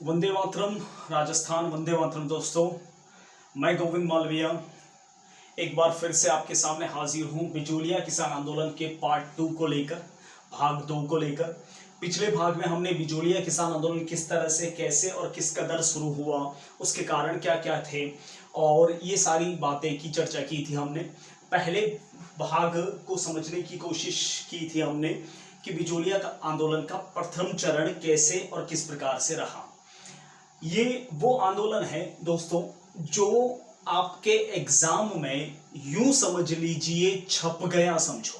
वंदे मातरम। राजस्थान वंदे मातरम। दोस्तों, मैं गोविंद मालविया एक बार फिर से आपके सामने हाजिर हूँ बिजोलिया किसान आंदोलन के पार्ट 2 को लेकर, भाग 2 को लेकर। पिछले भाग में हमने बिजोलिया किसान आंदोलन किस तरह से, कैसे और किस कदर शुरू हुआ, उसके कारण क्या क्या थे और ये सारी बातें की चर्चा की थी हमने। पहले भाग को समझने की कोशिश की थी हमने कि बिजोलिया का आंदोलन का प्रथम चरण कैसे और किस प्रकार से रहा। ये वो आंदोलन है दोस्तों जो आपके एग्जाम में यूं समझ लीजिए छप गया समझो,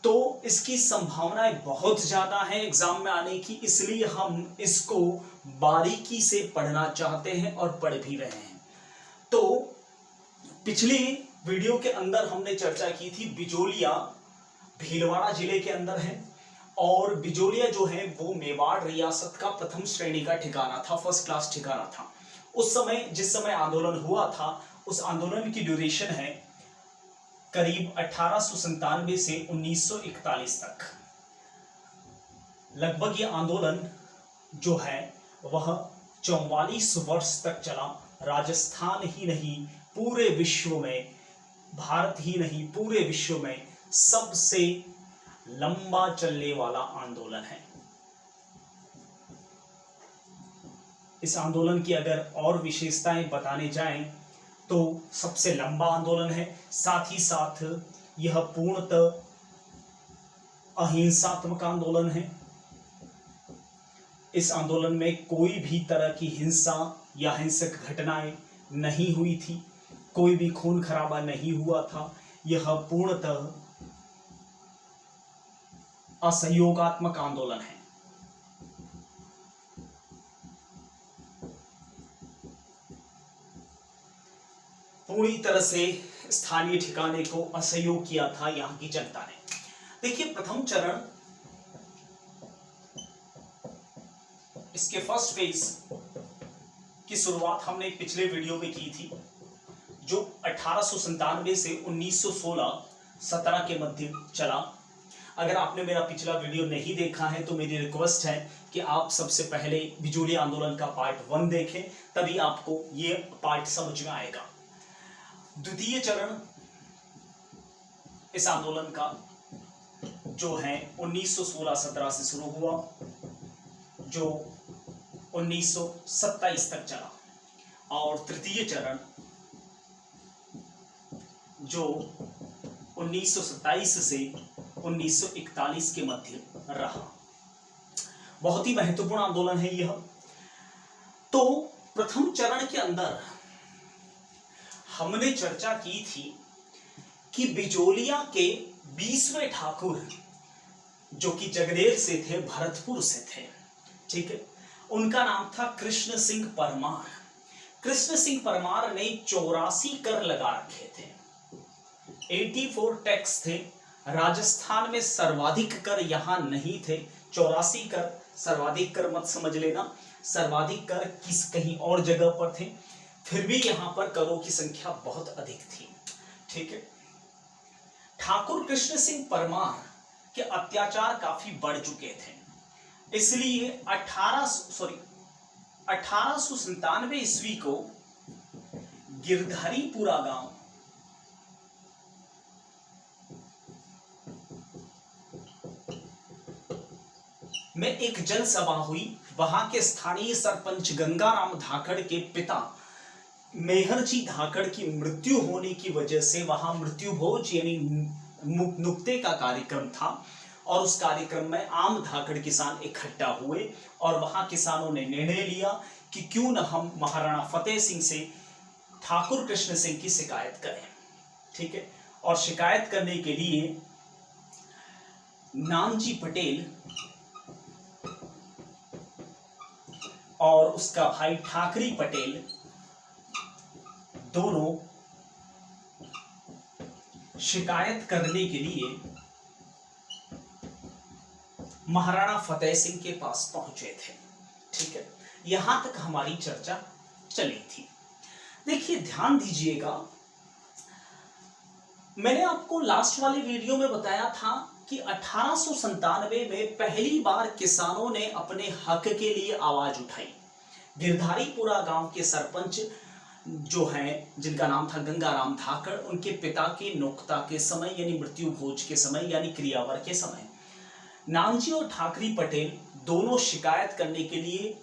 तो इसकी संभावनाएं बहुत ज्यादा है एग्जाम में आने की, इसलिए हम इसको बारीकी से पढ़ना चाहते हैं और पढ़ भी रहे हैं। तो पिछली वीडियो के अंदर हमने चर्चा की थी बिजोलिया भीलवाड़ा जिले के अंदर है और बिजोलिया जो है वो मेवाड़ रियासत का प्रथम श्रेणी का ठिकाना था, फर्स्ट क्लास ठिकाना था। उस समय जिस समय आंदोलन हुआ था उस आंदोलन की ड्यूरेशन है करीब 1897 से 1941 तक। लगभग ये आंदोलन जो है वह 44 वर्ष तक चला। राजस्थान ही नहीं पूरे विश्व में, भारत ही नहीं पूरे विश्व में सबसे लंबा चलने वाला आंदोलन है। इस आंदोलन की अगर और विशेषताएं बताने जाएं तो सबसे लंबा आंदोलन है, साथ ही साथ यह पूर्णतः अहिंसात्मक आंदोलन है। इस आंदोलन में कोई भी तरह की हिंसा या हिंसक घटनाएं नहीं हुई थी, कोई भी खून खराबा नहीं हुआ था। यह पूर्णतः असहयोगात्मक आंदोलन है। पूरी तरह से स्थानीय ठिकाने को असहयोग किया था यहां की जनता ने। देखिए, प्रथम चरण, इसके फर्स्ट फेज की शुरुआत हमने पिछले वीडियो में की थी, जो 1897 से 1916-17 के मध्य चला। अगर आपने मेरा पिछला वीडियो नहीं देखा है तो मेरी रिक्वेस्ट है कि आप सबसे पहले बिजोलिया आंदोलन का पार्ट 1 देखें, तभी आपको ये पार्ट समझ में आएगा। द्वितीय चरण इस आंदोलन का जो है 1916-17 से शुरू हुआ, जो 1927 तक चला, और तृतीय चरण जो 1927 से 1941 के मध्य रहा। बहुत ही महत्वपूर्ण आंदोलन है यह। तो प्रथम चरण के अंदर हमने चर्चा की थी कि बिजोलिया के 20वें ठाकुर जो कि जगदेर से थे, भरतपुर से थे, ठीक है, उनका नाम था कृष्ण सिंह परमार। कृष्ण सिंह परमार ने 84 कर लगा रखे थे, 84 टैक्स थे। राजस्थान में सर्वाधिक कर यहां नहीं थे। 84 कर सर्वाधिक कर मत समझ लेना, सर्वाधिक कर कहीं और जगह पर थे, फिर भी यहां पर करों की संख्या बहुत अधिक थी, ठीक है। ठाकुर कृष्ण सिंह परमार के अत्याचार काफी बढ़ चुके थे, इसलिए 1897 ईस्वी को गिरधारीपुरा गांव में एक जनसभा हुई। वहां के स्थानीय सरपंच गंगाराम धाकड़ के पिता मेहरजी धाकड़ की मृत्यु होने की वजह से वहां मृत्यु भोज यानी नुक्ते का कार्यक्रम था, और उस कार्यक्रम में आम धाकड़ किसान इकट्ठा हुए और वहां किसानों ने निर्णय लिया कि क्यों न हम महाराणा फतेह सिंह से ठाकुर कृष्ण सिंह की शिकायत करें, ठीक है। और शिकायत करने के लिए नामजी पटेल और उसका भाई ठाकरी पटेल दोनों शिकायत करने के लिए महाराणा फतेह सिंह के पास पहुंचे थे, ठीक है। यहां तक हमारी चर्चा चली थी। देखिए, ध्यान दीजिएगा, मैंने आपको लास्ट वाली वीडियो में बताया था कि 1897 में पहली बार किसानों ने अपने हक के लिए आवाज उठाई। गिरधारीपुरा गांव के सरपंच जो हैं, जिनका नाम था गंगाराम धाकड़, उनके पिता के नोकता के समय यानी मृत्यु भोज के समय यानी क्रियावर के समय नानजी और ठाकरी पटेल दोनों शिकायत करने के लिए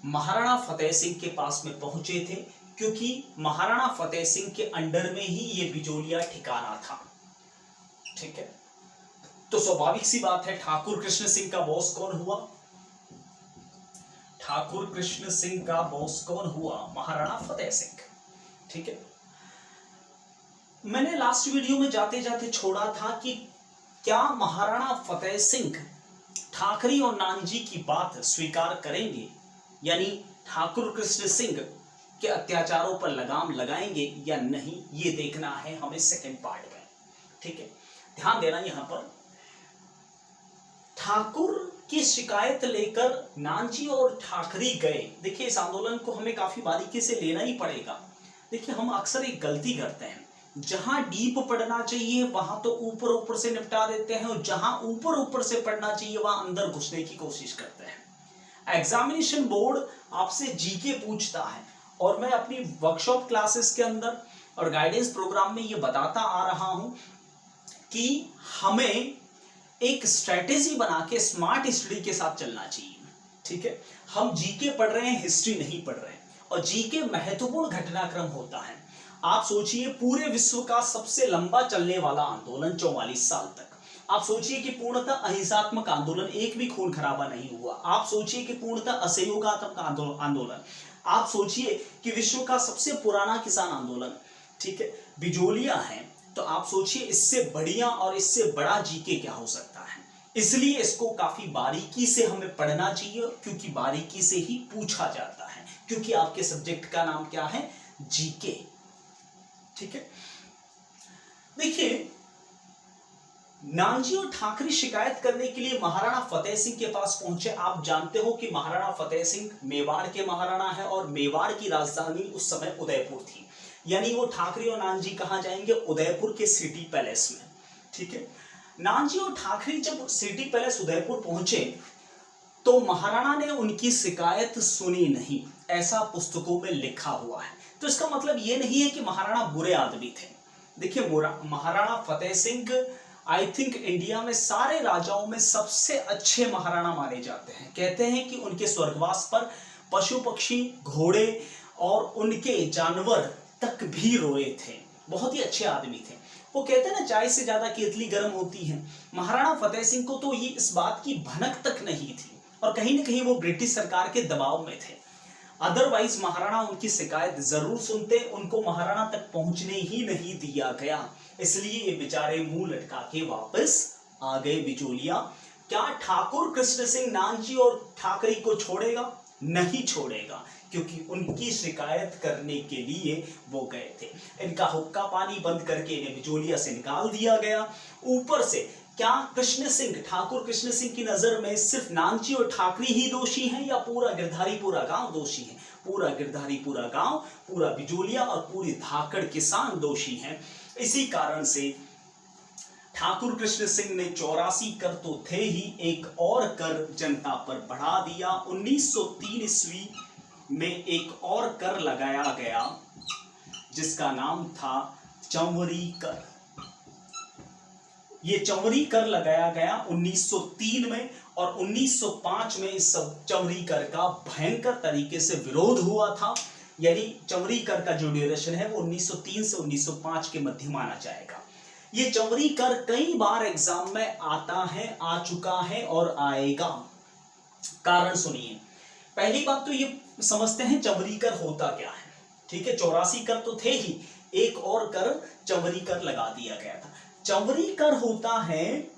महाराणा फतेह सिंह के पास में पहुंचे थे, क्योंकि महाराणा फतेह सिंह के अंडर में ही ये बिजोलिया ठिकाना था। ठीक है, तो स्वाभाविक सी बात है, ठाकुर कृष्ण सिंह का बॉस कौन हुआ? ठाकुर कृष्ण सिंह का बॉस कौन हुआ? महाराणा फतेह सिंह। ठीक है, मैंने लास्ट वीडियो में जाते जाते छोड़ा था कि क्या महाराणा फतेह सिंह ठाकरी और नानजी की बात स्वीकार करेंगे, यानी ठाकुर कृष्ण सिंह के अत्याचारों पर लगाम लगाएंगे या नहीं, ये देखना है हमें सेकंड पार्ट में। ठीक है, ध्यान देना, यहां पर ठाकुर की शिकायत लेकर नानजी और ठाकरी गए। देखिए, इस आंदोलन को हमें काफी बारीकी से लेना ही पड़ेगा। देखिए, हम अक्सर एक गलती करते हैं, जहां डीप पढ़ना चाहिए वहां तो ऊपर ऊपर से निपटा देते हैं, और जहां ऊपर ऊपर से पढ़ना चाहिए वहां अंदर घुसने की कोशिश करते हैं। एग्जामिनेशन बोर्ड आपसे जीके पूछता है, और मैं अपनी वर्कशॉप क्लासेस के अंदर और गाइडेंस प्रोग्राम में ये बताता आ रहा हूं कि हमें एक स्ट्रेटेजी बना के स्मार्ट स्टडी के साथ चलना चाहिए। ठीक है, हम जीके पढ़ रहे हैं, हिस्ट्री नहीं पढ़ रहे हैं, और जीके महत्वपूर्ण घटनाक्रम होता है। आप सोचिए, पूरे विश्व का सबसे लंबा चलने वाला आंदोलन 44 साल तक। आप सोचिए कि पूर्णतः अहिंसात्मक आंदोलन, एक भी खून खराबा नहीं हुआ। आप सोचिए कि पूर्णतः असहयोगात्मक आंदोलन। आप सोचिए कि विश्व का सबसे पुराना किसान आंदोलन, ठीक है, बिजोलिया है। तो आप सोचिए, इससे बढ़िया और इससे बड़ा जीके क्या हो सकता है। इसलिए इसको काफी बारीकी से हमें पढ़ना चाहिए, क्योंकि बारीकी से ही पूछा जाता है, क्योंकि आपके सब्जेक्ट का नाम क्या है? जीके। ठीक है, देखिए, नानजी और ठाकरी शिकायत करने के लिए महाराणा फतेह सिंह के पास पहुंचे। आप जानते हो कि महाराणा फतेह सिंह मेवाड़ के महाराणा है, और मेवाड़ की राजधानी उस समय उदयपुर थी। यानी वो ठाकरी और नानजी कहां जाएंगे? उदयपुर के सिटी पैलेस में। ठीक है, नानजी और ठाकरी जब सिटी पैलेस उदयपुर पहुंचे तो महाराणा ने उनकी शिकायत सुनी नहीं, ऐसा पुस्तकों में लिखा हुआ है। तो इसका मतलब ये नहीं है कि महाराणा बुरे आदमी थे। देखिए, Maharana Fateh Singh I think India में सारे राजाओं में सबसे अच्छे महाराणा माने जाते हैं। कहते हैं कि उनके स्वर्गवास पर पशु पक्षी, घोड़े और उनके जानवर तक भी रोए थे। बहुत ही अच्छे आदमी थे। वो कहते हैं ना, चाय से ज्यादा केतली गर्म होती है। महाराणा फतेह सिंह को तो ये इस बात की भनक तक नहीं थी, और कहीं ना कहीं वो ब्रिटिश सरकार के दबाव में थे। अदरवाइज महाराणा उनकी शिकायत जरूर सुनते, उनको महाराणा तक पहुंचने ही नहीं दिया गया। इसलिए ये बेचारे मुंह लटका के वापस आ गए बिजोलिया। क्या ठाकुर कृष्ण सिंह नानजी और ठाकरी को छोड़ेगा? नहीं छोड़ेगा, क्योंकि उनकी शिकायत करने के लिए वो गए थे। इनका हुक्का पानी बंद करके इन्हें बिजोलिया से निकाल दिया गया। ऊपर से क्या कृष्ण सिंह, ठाकुर कृष्ण सिंह की नजर में सिर्फ नानजी और ठाकरी ही दोषी हैं, या पूरा गिरधारीपुरा गांव दोषी है? पूरा गिरधारीपुरा गांव, पूरा बिजोलिया और पूरी धाकड़ किसान दोषी हैं। इसी कारण से ठाकुर कृष्ण सिंह ने 84 कर तो थे ही, एक और कर जनता पर बढ़ा दिया। 1903 ईस्वी में एक और कर लगाया गया, जिसका नाम था चंवरी कर। ये चंवरी कर लगाया गया 1903 में, और 1905 में इस चंवरी कर का भयंकर तरीके से विरोध हुआ था। यानी चंवरी कर का जो ड्यूरेशन है वो 1903 से 1905 के मध्य माना जाएगा। ये चंवरी कर कई बार एग्जाम में आता है, आ चुका है और आएगा। कारण सुनिए, पहली बात तो ये समझते हैं चंवरी कर होता क्या है। ठीक है, 84 कर तो थे ही, एक और कर चंवरी कर लगा दिया गया था। चंवरी कर होता है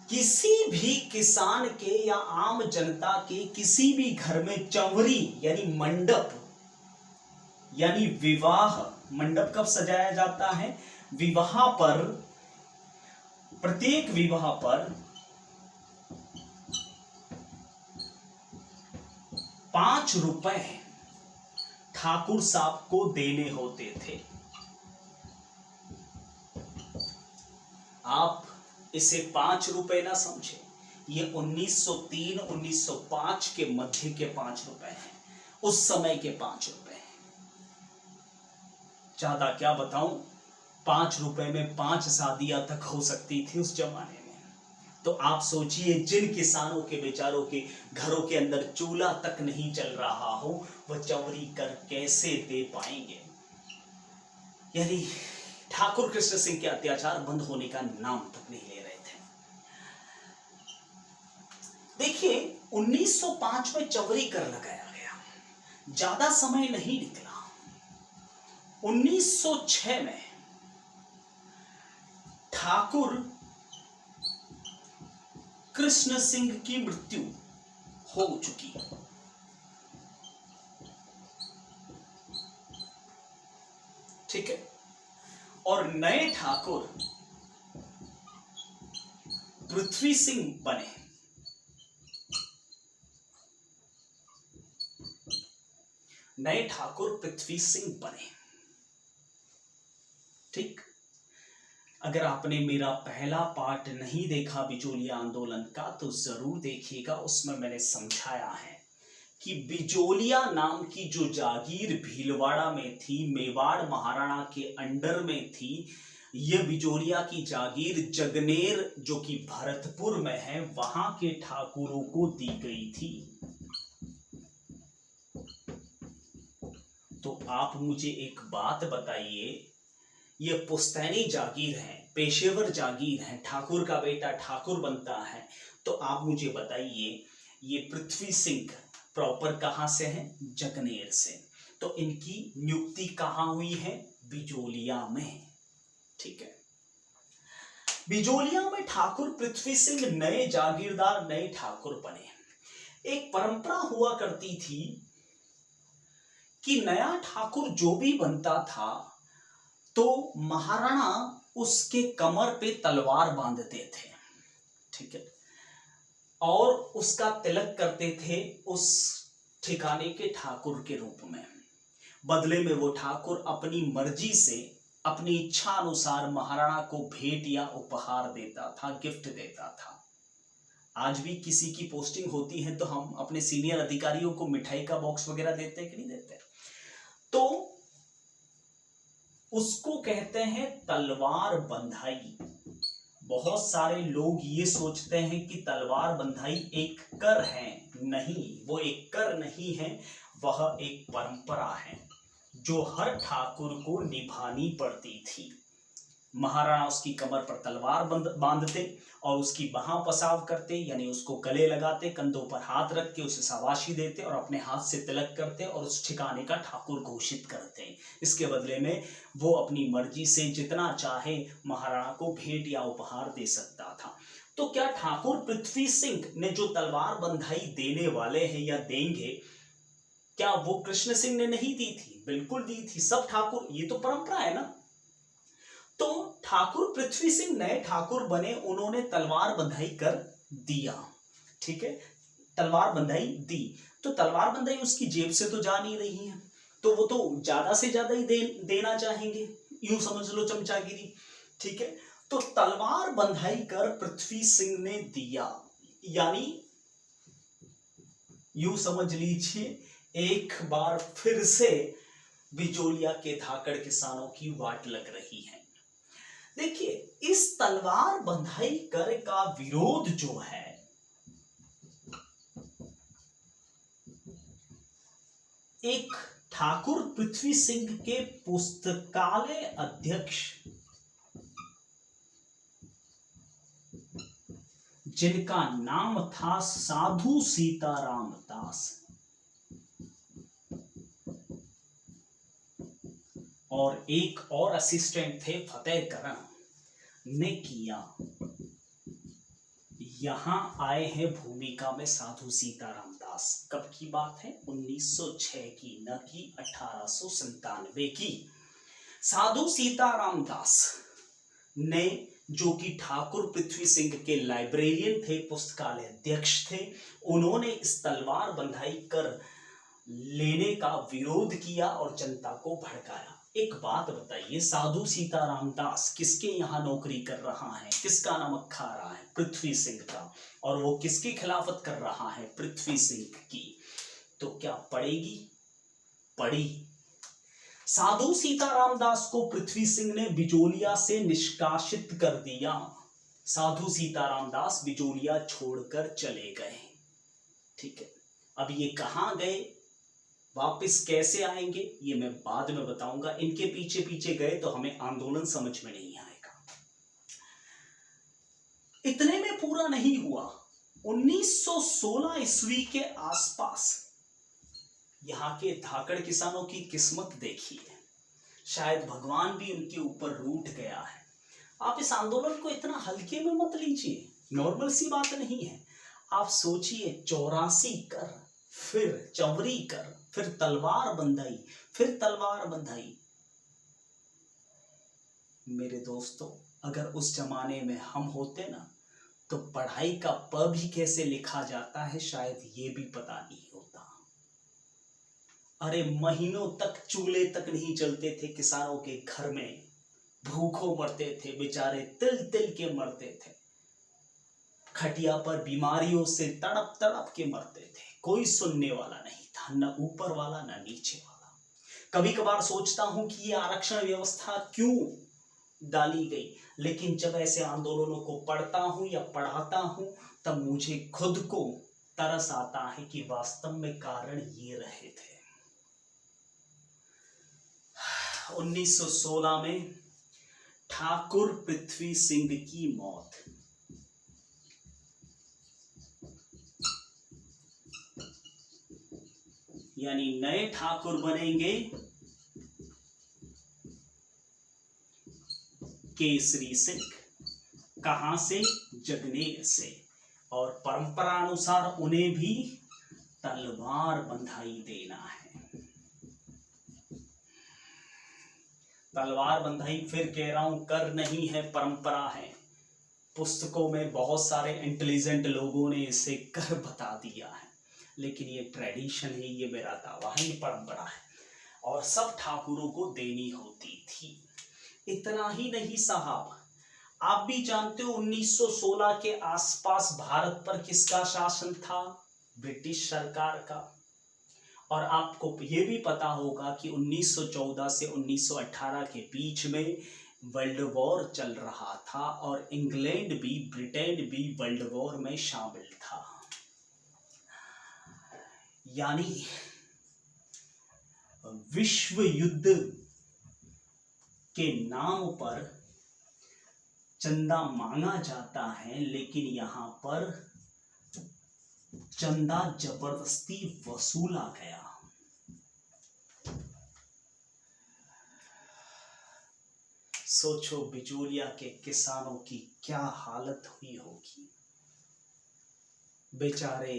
किसी भी किसान के या आम जनता के किसी भी घर में चंवरी यानी मंडप, यानी विवाह मंडप कब सजाया जाता है? विवाह पर, प्रत्येक विवाह पर 5 रुपए ठाकुर साहब को देने होते थे। आप इसे 5 रुपए ना समझे, ये 1903-1905 के मध्य के 5 रुपए हैं। उस समय के 5 रुपए। ज्यादा क्या बताऊं, 5 रुपए में 5 शादियां तक हो सकती थी उस जमाने में। तो आप सोचिए, जिन किसानों के बेचारों के घरों के अंदर चूल्हा तक नहीं चल रहा हो, वह चवरी कर कैसे दे पाएंगे। यानी ठाकुर कृष्ण सिंह के अत्याचार बंद होने का नाम तक नहीं ले रहे थे। देखिए, 1905 में चवरी कर लगाया गया, ज्यादा समय नहीं निकला। 1906 में ठाकुर कृष्ण सिंह की मृत्यु हो चुकी। ठीक है, और नए ठाकुर पृथ्वी सिंह बने। नए ठाकुर पृथ्वी सिंह बने। ठीक, अगर आपने मेरा पहला पार्ट नहीं देखा बिजोलिया आंदोलन का तो जरूर देखिएगा। उसमें मैंने समझाया है कि बिजोलिया नाम की जो जागीर भीलवाड़ा में थी, मेवाड़ महाराणा के अंडर में थी, यह बिजोलिया की जागीर जगनेर जो कि भरतपुर में है, वहां के ठाकुरों को दी गई थी। तो आप मुझे एक बात बताइए, ये पुश्तैनी जागीर है, पेशेवर जागीर है, ठाकुर का बेटा ठाकुर बनता है, तो आप मुझे बताइए ये पृथ्वी सिंह प्रॉपर कहां से है? जगनेर से। तो इनकी नियुक्ति कहां हुई है? बिजोलिया में। ठीक है, बिजोलिया में ठाकुर पृथ्वी सिंह नए जागीरदार, नए ठाकुर बने। एक परंपरा हुआ करती थी कि नया ठाकुर जो भी बनता था तो महाराणा उसके कमर पे तलवार बांधते थे। ठीक है, और उसका तिलक करते थे उस ठिकाने के ठाकुर के रूप में। बदले में वो ठाकुर अपनी मर्जी से, अपनी इच्छा अनुसार महाराणा को भेंट या उपहार देता था, गिफ्ट देता था। आज भी किसी की पोस्टिंग होती है तो हम अपने सीनियर अधिकारियों को मिठाई का बॉक्स वगैरह देते हैं कि नहीं देते? तो उसको कहते हैं तलवार बंधाई। बहुत सारे लोग ये सोचते हैं कि तलवार बंधाई एक कर है। नहीं, वो एक कर नहीं है, वह एक परंपरा है जो हर ठाकुर को निभानी पड़ती थी। महाराणा उसकी कमर पर तलवार बांधते और उसकी बाह पसाव करते, यानी उसको गले लगाते, कंधों पर हाथ रख के उसे शाबाशी देते और अपने हाथ से तिलक करते और उस ठिकाने का ठाकुर घोषित करते। इसके बदले में वो अपनी मर्जी से जितना चाहे महाराणा को भेंट या उपहार दे सकता था। तो क्या ठाकुर पृथ्वी सिंह ने जो तलवार बंधाई देने वाले हैं या देंगे, क्या वो कृष्ण सिंह ने नहीं दी थी? बिल्कुल दी थी। सब ठाकुर, ये तो परंपरा है ना। तो ठाकुर पृथ्वी सिंह नए ठाकुर बने, उन्होंने तलवार बंधाई कर दिया। ठीक है, तलवार बंधाई दी। तो तलवार बंधाई उसकी जेब से तो जा नहीं रही है, तो वो तो ज्यादा से ज्यादा ही देना चाहेंगे, यूं समझ लो चमचागिरी। ठीक है, तो तलवार बंधाई कर पृथ्वी सिंह ने दिया, यानी यूं समझ लीजिए एक बार फिर से बिजोलिया के धाकड़ किसानों की वाट लग रही है। देखिए, इस तलवार बंधाई कर का विरोध जो है, एक ठाकुर पृथ्वी सिंह के पुस्तकालय अध्यक्ष जिनका नाम था साधु सीताराम दास और एक और असिस्टेंट थे फतेह करण ने किया। यहां आए हैं भूमिका में साधु सीताराम दास। कब की बात है? 1906 की, न कि 1897 की। साधु सीताराम दास ने, जो कि ठाकुर पृथ्वी सिंह के लाइब्रेरियन थे, पुस्तकालय अध्यक्ष थे, उन्होंने इस तलवार बंधाई कर लेने का विरोध किया और जनता को भड़काया। एक बात बताइए, साधु सीताराम दास किसके यहाँ नौकरी कर रहा है? किसका नमक खा रहा है? पृथ्वी सिंह का। और वो किसकी खिलाफत कर रहा है? पृथ्वी सिंह की। तो क्या पड़ेगी? पड़ी। साधु सीताराम दास को पृथ्वी सिंह ने बिजोलिया से निष्कासित कर दिया। साधु सीताराम दास बिजोलिया छोड़कर चले गए। ठीक है, अब ये कहां गए, वापस कैसे आएंगे, ये मैं बाद में बताऊंगा। इनके पीछे पीछे गए तो हमें आंदोलन समझ में नहीं आएगा। इतने में पूरा नहीं हुआ, 1916 ईस्वी के आसपास यहां के धाकड़ किसानों की किस्मत देखिए, शायद भगवान भी उनके ऊपर रूठ गया है। आप इस आंदोलन को इतना हल्के में मत लीजिए, नॉर्मल सी बात नहीं है। आप सोचिए, 84 कर, फिर चवरी कर, फिर तलवार बंधाई, फिर तलवार बंधाई। मेरे दोस्तों, अगर उस जमाने में हम होते ना, तो पढ़ाई का प भी कैसे लिखा जाता है शायद ये भी पता नहीं होता। अरे महीनों तक चूल्हे तक नहीं जलते थे किसानों के घर में, भूखों मरते थे बेचारे, तिल तिल के मरते थे, खटिया पर बीमारियों से तड़प तड़प के मरते थे। कोई सुनने वाला नहीं था, न ऊपर वाला न नीचे वाला। कभी कभार सोचता हूं कि ये आरक्षण व्यवस्था क्यों डाली गई, लेकिन जब ऐसे आंदोलनों को पढ़ता हूं या पढ़ाता हूं तब मुझे खुद को तरस आता है कि वास्तव में कारण ये रहे थे। 1916 में ठाकुर पृथ्वी सिंह की मौत। यानी नए ठाकुर बनेंगे केसरी सिंह। कहां से? जगनेर से। और परंपरा अनुसार उन्हें भी तलवार बंधाई देना है। तलवार बंधाई, फिर कह रहा हूं, कर नहीं है, परंपरा है। पुस्तकों में बहुत सारे इंटेलिजेंट लोगों ने इसे कर बता दिया है, लेकिन ये ट्रेडिशन है, ये मेरा दावा है, ये परंपरा है और सब ठाकुरों को देनी होती थी। इतना ही नहीं साहब, आप भी जानते हो 1916 के आसपास भारत पर किसका शासन था? ब्रिटिश सरकार का। और आपको ये भी पता होगा कि 1914 से 1918 के बीच में वर्ल्ड वॉर चल रहा था और इंग्लैंड भी, ब्रिटेन भी वर्ल्ड वॉर में शामिल था। यानी विश्व युद्ध के नाम पर चंदा मांगा जाता है, लेकिन यहां पर चंदा जबरदस्ती वसूला गया। सोचो बिजोलिया के किसानों की क्या हालत हुई होगी। बेचारे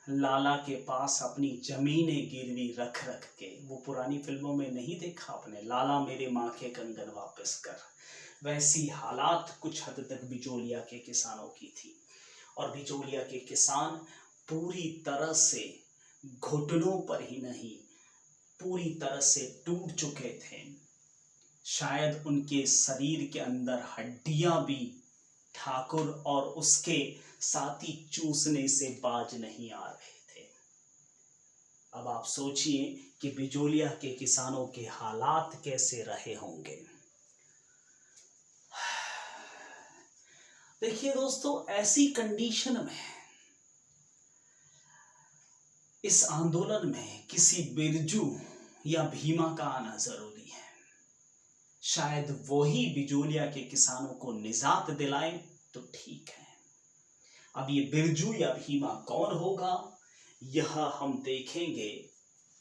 लाला के पास अपनी जमीनें गिरवी रख रख के, वो पुरानी फिल्मों में नहीं देखा आपने, लाला मेरे माँ के कंगन वापस कर, वैसी हालात कुछ हद तक बिजोलिया के किसानों की थी। और बिजोलिया के किसान पूरी तरह से घुटनों पर ही नहीं, पूरी तरह से टूट चुके थे। शायद उनके शरीर के अंदर हड्डियां भी ठाकुर और उसके साथी चूसने से बाज नहीं आ रहे थे। अब आप सोचिए कि बिजोलिया के किसानों के हालात कैसे रहे होंगे। देखिए दोस्तों, ऐसी कंडीशन में इस आंदोलन में किसी बिरजू या भीमा का आना जरूरी है। शायद वो ही बिजोलिया के किसानों को निजात दिलाए तो ठीक है। अब ये बिरजू या भीमा कौन होगा, यह हम देखेंगे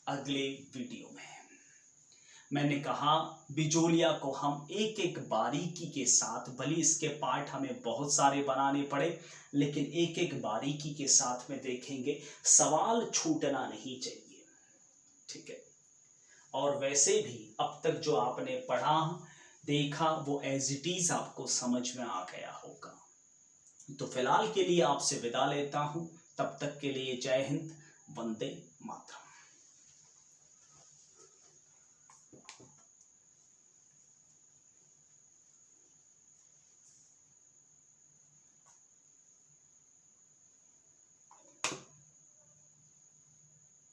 अगले वीडियो में। मैंने कहा बिजोलिया को हम एक एक बारीकी के साथ, भले इसके पार्ट हमें बहुत सारे बनाने पड़े, लेकिन एक एक बारीकी के साथ में देखेंगे। सवाल छूटना नहीं चाहिए, ठीक है। और वैसे भी अब तक जो आपने पढ़ा देखा वो एज इट इज आपको समझ में आ गया होगा। तो फिलहाल के लिए आपसे विदा लेता हूं, तब तक के लिए जय हिंद, वंदे मातरम।